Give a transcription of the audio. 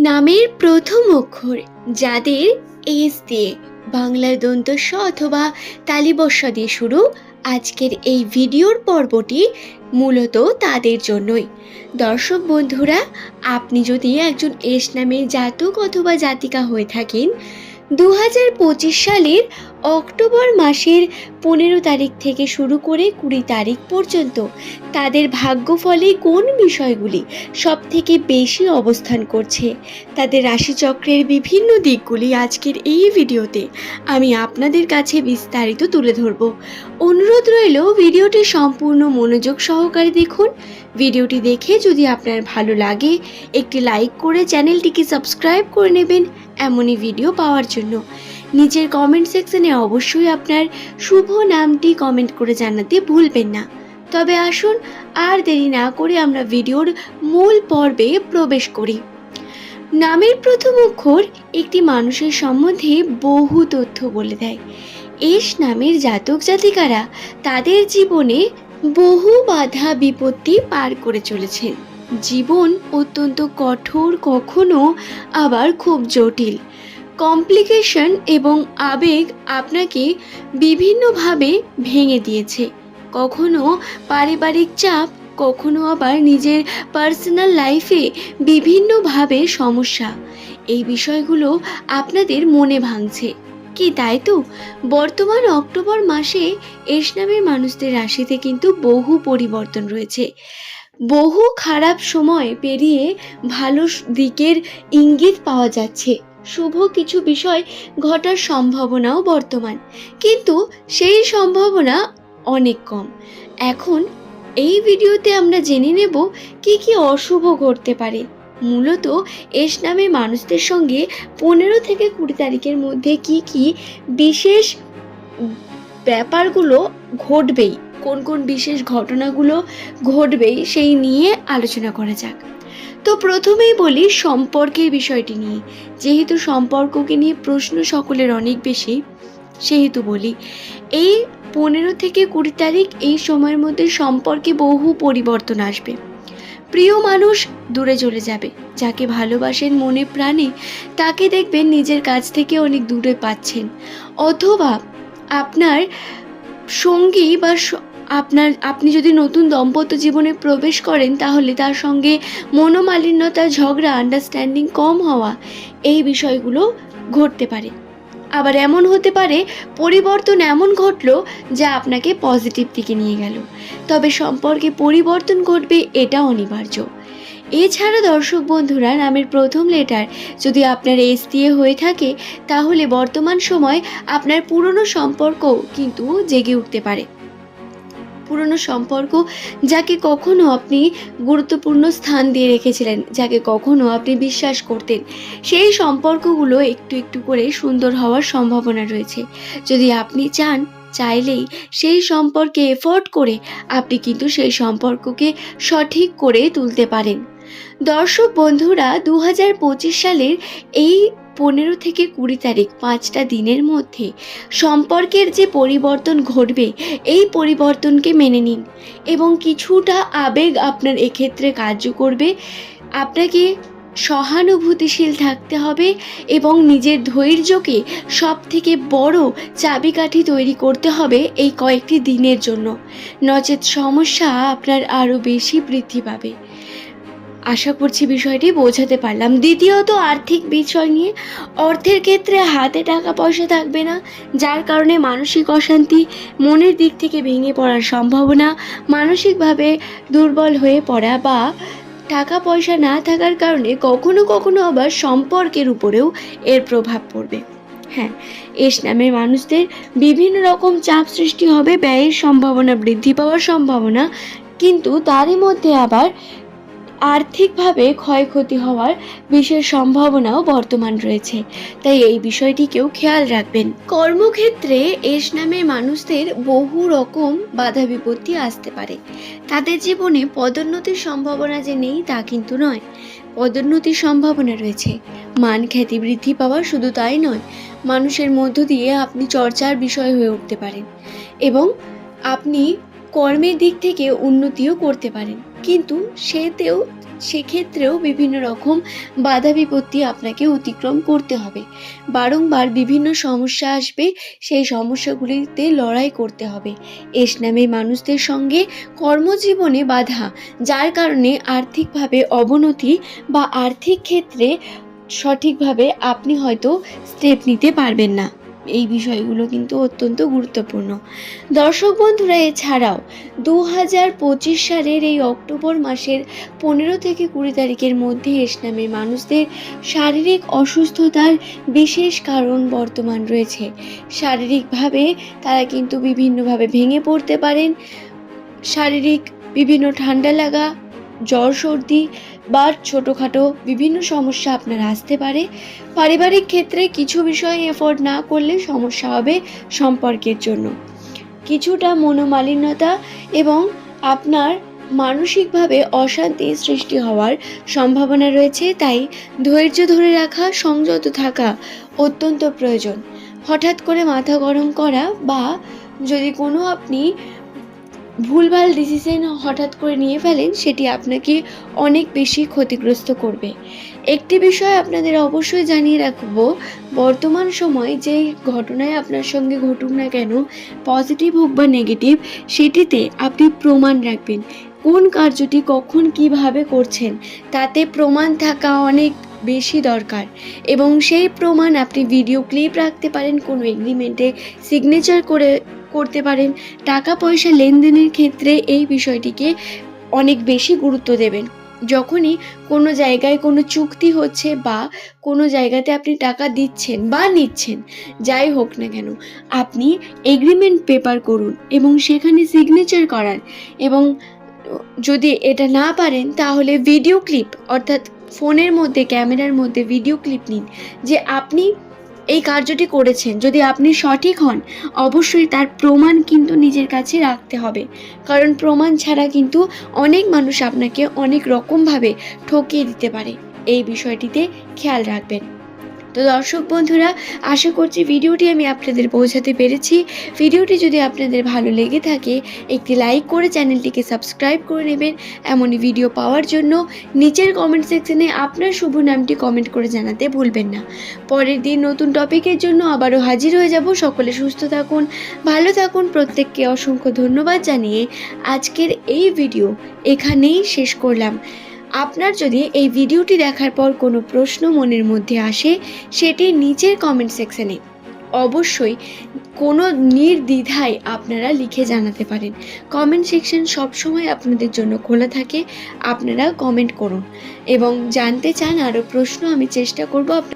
নামের প্রথম অক্ষর যাদের এস দিয়ে, বাংলার দন্ত স অথবা তালিবস্য দিয়ে শুরু, আজকের এই ভিডিওর পর্বটি মূলত তাদের জন্যই। দর্শক বন্ধুরা, আপনি যদি একজন এস নামের জাতক অথবা জাতিকা হয়ে থাকেন, 2025 সালের অক্টোবর মাসের 15 তারিখ থেকে শুরু করে 20 তারিখ পর্যন্ত তাদের ভাগ্যফলে কোন বিষয়গুলি সব থেকে বেশি অবস্থান করছে, তাদের রাশিচক্রের বিভিন্ন দিকগুলি আজকের এই ভিডিওতে আমি আপনাদের কাছে বিস্তারিত তুলে ধরব। অনুরোধ রইল ভিডিওটি সম্পূর্ণ মনোযোগ সহকারে দেখুন। ভিডিওটি দেখে যদি আপনার ভালো লাগে একটি লাইক করে চ্যানেলটিকে সাবস্ক্রাইব করে নেবেন এমনই ভিডিও পাওয়ার জন্য। নিচের কমেন্ট সেকশনে অবশ্যই আপনার শুভ নামটি কমেন্ট করে জানাতে ভুলবেন না। তবে আসুন আর দেরি না করে আমরা ভিডিওর মূল পর্বে প্রবেশ করি। নামের প্রথম অক্ষর একটি মানুষের সম্বন্ধে বহু তথ্য বলে দেয়। এস নামের জাতক জাতিকারা তাদের জীবনে বহু বাধা বিপত্তি পার করে চলেছেন। জীবন অত্যন্ত কঠোর, কখনো আবার খুব জটিল। কমপ্লিকেশন এবং আবেগ আপনাকে বিভিন্নভাবে ভেঙে দিয়েছে। কখনো পারিবারিক চাপ, কখনো আবার নিজের পার্সোনাল লাইফে বিভিন্নভাবে সমস্যা। এই বিষয়গুলো আপনাদের মনে ভাঙছে কি, তাই তো? বর্তমান অক্টোবর মাসে এস নামের মানুষদের রাশিতে কিন্তু বহু পরিবর্তন রয়েছে। বহু খারাপ সময় পেরিয়ে ভালো দিকের ইঙ্গিত পাওয়া যাচ্ছে। শুভ কিছু বিষয় ঘটার সম্ভাবনাও বর্তমান, কিন্তু সেই সম্ভাবনা অনেক কম। এখন এই ভিডিওতে আমরা জেনে নেব কি কি অশুভ ঘটতে পারে। মূলত এস নামে মানুষদের সঙ্গে 15 থেকে 20 তারিখের মধ্যে কি কি বিশেষ ব্যাপারগুলো ঘটবেই, কোন কোন বিশেষ ঘটনাগুলো ঘটবেই সেই নিয়ে আলোচনা করা যাক। তো প্রথমেই বলি সম্পর্কের বিষয়টি নিয়ে। যেহেতু সম্পর্ককে নিয়ে প্রশ্ন সকলের অনেক বেশি, সেহেতু বলি এই 15 থেকে 20 তারিখ এই সময়ের মধ্যে সম্পর্কে বহু পরিবর্তন আসবে। প্রিয় মানুষ দূরে চলে যাবে। যাকে ভালোবাসেন মনে প্রাণে, তাকে দেখবেন নিজের কাছ থেকে অনেক দূরে পাচ্ছেন। অথবা আপনার সঙ্গী বা আপনি যদি নতুন দাম্পত্য জীবনে প্রবেশ করেন, তাহলে তার সঙ্গে মনোমালিন্যতা, ঝগড়া, আন্ডারস্ট্যান্ডিং কম হওয়া, এই বিষয়গুলো ঘটতে পারে। আবার এমন হতে পারে পরিবর্তন এমন ঘটলো যা আপনাকে পজিটিভ দিকে নিয়ে গেল। তবে সম্পর্কে পরিবর্তন ঘটবে, এটা অনিবার্য। এছাড়া দর্শক বন্ধুরা, নামের প্রথম লেটার যদি আপনার এস দিয়ে হয়ে থাকে, তাহলে বর্তমান সময় আপনার পুরনো সম্পর্ক কিন্তু জেগে উঠতে পারে। পুরনো সম্পর্ক, যাকে কখনো আপনি গুরুত্বপূর্ণ স্থান দিয়ে রেখেছিলেন, যাকে কখনো আপনি বিশ্বাস করতেন, সেই সম্পর্কগুলো একটু একটু করে সুন্দর হওয়ার সম্ভাবনা রয়েছে। যদি আপনি চাইলেই সেই সম্পর্কে এফোর্ট করে আপনি কিন্তু সেই সম্পর্ককে সঠিক করে তুলতে পারেন। দর্শক বন্ধুরা, 2025 সালের এই 15 থেকে 20 তারিখ 5টা দিনের মধ্যে সম্পর্কের যে পরিবর্তন ঘটবে, এই পরিবর্তনকে মেনে নিন এবং কিছুটা আবেগ আপনার এক্ষেত্রে কার্য করবে। আপনাকে সহানুভূতিশীল থাকতে হবে এবং নিজের ধৈর্যকে সব থেকে বড় চাবিকাঠি তৈরি করতে হবে এই কয়েকটি দিনের জন্য। নচেত সমস্যা আপনার আরও বেশি বৃদ্ধি পাবে। আশা করছি বিষয়টি বোঝাতে পারলাম। দ্বিতীয়ত, আর্থিক বিষয় নিয়ে। অর্থের ক্ষেত্রে হাতে টাকা পয়সা থাকবে না, যার কারণে মানসিক অশান্তি, মনের দিক থেকে ভেঙে পড়ার সম্ভাবনা, মানসিকভাবে দুর্বল হয়ে পড়া বা টাকা পয়সা না থাকার কারণে কখনো কখনো আবার সম্পর্কের উপরেও এর প্রভাব পড়বে। হ্যাঁ, এস নামের মানুষদের বিভিন্ন রকম চাপ সৃষ্টি হবে, ব্যয়ের সম্ভাবনা, বৃদ্ধি পাওয়ার সম্ভাবনা, কিন্তু তারই মধ্যে আবার আর্থিকভাবে ক্ষয়ক্ষতি হওয়ার বিশেষ সম্ভাবনাও বর্তমান রয়েছে। তাই এই বিষয়টিকেও খেয়াল রাখবেন। কর্মক্ষেত্রে এস নামের মানুষদের বহু রকম বাধা বিপত্তি আসতে পারে। তাদের জীবনে পদোন্নতির সম্ভাবনা যে নেই তা কিন্তু নয়, পদোন্নতির সম্ভাবনা রয়েছে। মান খ্যাতি বৃদ্ধি পাওয়া, শুধু তাই নয়, মানুষের মধ্য দিয়ে আপনি চর্চার বিষয় হয়ে উঠতে পারেন এবং আপনি কর্মের দিক থেকে উন্নতিও করতে পারেন, কিন্তু সেতেও সেক্ষেত্রেও বিভিন্ন রকম বাধা বিপত্তি আপনাকে অতিক্রম করতে হবে। বারংবার বিভিন্ন সমস্যা আসবে, সেই সমস্যাগুলিতে লড়াই করতে হবে। এস নামে মানুষদের সঙ্গে কর্মজীবনে বাধা, যার কারণে আর্থিকভাবে অবনতি বা আর্থিক ক্ষেত্রে সঠিকভাবে আপনি হয়তো স্টেপ নিতে পারবেন না। এই বিষয়গুলো কিন্তু অত্যন্ত গুরুত্বপূর্ণ। দর্শক বন্ধুরা, এছাড়াও 2025 সালের এই অক্টোবর মাসের 15 থেকে 20 তারিখের মধ্যে এস নামে মানুষদের শারীরিক অসুস্থতার বিশেষ কারণ বর্তমান রয়েছে। শারীরিকভাবে তারা কিন্তু বিভিন্নভাবে ভেঙে পড়তে পারেন। শারীরিক বিভিন্ন ঠান্ডা লাগা, জ্বর, সর্দি বা ছোটোখাটো বিভিন্ন সমস্যা আপনার আসতে পারে। পারিবারিক ক্ষেত্রে কিছু বিষয় এফোর্ড না করলে সমস্যা হবে সম্পর্কের জন্য। কিছুটা মনোমালিন্যতা এবং আপনার মানসিকভাবে অশান্তির সৃষ্টি হওয়ার সম্ভাবনা রয়েছে, তাই ধৈর্য ধরে রাখা, সংযত থাকা অত্যন্ত প্রয়োজন। হঠাৎ করে মাথা গরম করা বা যদি কোনো আপনি ভুলভাল ডিসিশন হঠাৎ করে নিয়ে ফেলেন, সেটি আপনাকে অনেক বেশি ক্ষতিগ্রস্ত করবে। একটি বিষয় আপনাদের অবশ্যই জানিয়ে রাখবো, বর্তমান সময়ে যেই ঘটনায় আপনার সঙ্গে ঘটুক না কেন, পজিটিভ হোক বা নেগেটিভ, সেটিতে আপনি প্রমাণ রাখবেন। কোন কার্যটি কখন কিভাবে করছেন তাতে প্রমাণ থাকা অনেক বেশি দরকার, এবং সেই প্রমাণ আপনি ভিডিও ক্লিপ রাখতে পারেন, কোনো এগ্রিমেন্টে সিগনেচার করতে পারেন। টাকা পয়সা লেনদেনের ক্ষেত্রে এই বিষয়টিকে অনেক বেশি গুরুত্ব দেবেন। যখনই কোনো জায়গায় কোনো চুক্তি হচ্ছে বা কোনো জায়গাতে আপনি টাকা দিচ্ছেন বা নিচ্ছেন, যাই হোক না কেন, আপনি এগ্রিমেন্ট পেপার করুন এবং সেখানে সিগনেচার করান। এবং যদি এটা না পারেন তাহলে ভিডিও ক্লিপ, অর্থাৎ ফোনের মধ্যে ক্যামেরার মধ্যে ভিডিও ক্লিপ নিন যে আপনি এই কার্যটি করেছেন। যদি আপনি সঠিক হন, অবশ্যই তার প্রমাণ কিন্তু নিজের কাছে রাখতে হবে, কারণ প্রমাণ ছাড়া কিন্তু অনেক মানুষ আপনাকে অনেক রকমভাবে ঠকিয়ে দিতে পারে। এই বিষয়টিতে খেয়াল রাখবেন। তো দর্শক বন্ধুরা, আশা করছি ভিডিওটি আমি আপনাদের পৌঁছাতে পেরেছি। ভিডিওটি যদি আপনাদের ভালো লেগে থাকে, একটি লাইক করে চ্যানেলটিকে সাবস্ক্রাইব করে নেবেন। এমনই ভিডিও পাওয়ার জন্য নিচের কমেন্ট সেকশনে আপনার শুভ নামটি কমেন্ট করে জানাতে ভুলবেন না। পরের দিন নতুন টপিকের জন্য আবারও হাজির হয়ে যাব। সকলে সুস্থ থাকুন, ভালো থাকুন। প্রত্যেককে অসংখ্য ধন্যবাদ জানিয়ে আজকের এই ভিডিও এখানেই শেষ করলাম। আপনার যদি এই ভিডিওটি দেখার পর কোনো প্রশ্ন মনের মধ্যে আসে, সেটি নিচের কমেন্ট সেকশনে অবশ্যই কোনো নির্দ্বিধায় আপনারা লিখে জানাতে পারেন। কমেন্ট সেকশন সবসময় আপনাদের জন্য খোলা থাকে, আপনারা কমেন্ট করুন এবং জানতে চান আরও প্রশ্ন, আমি চেষ্টা করব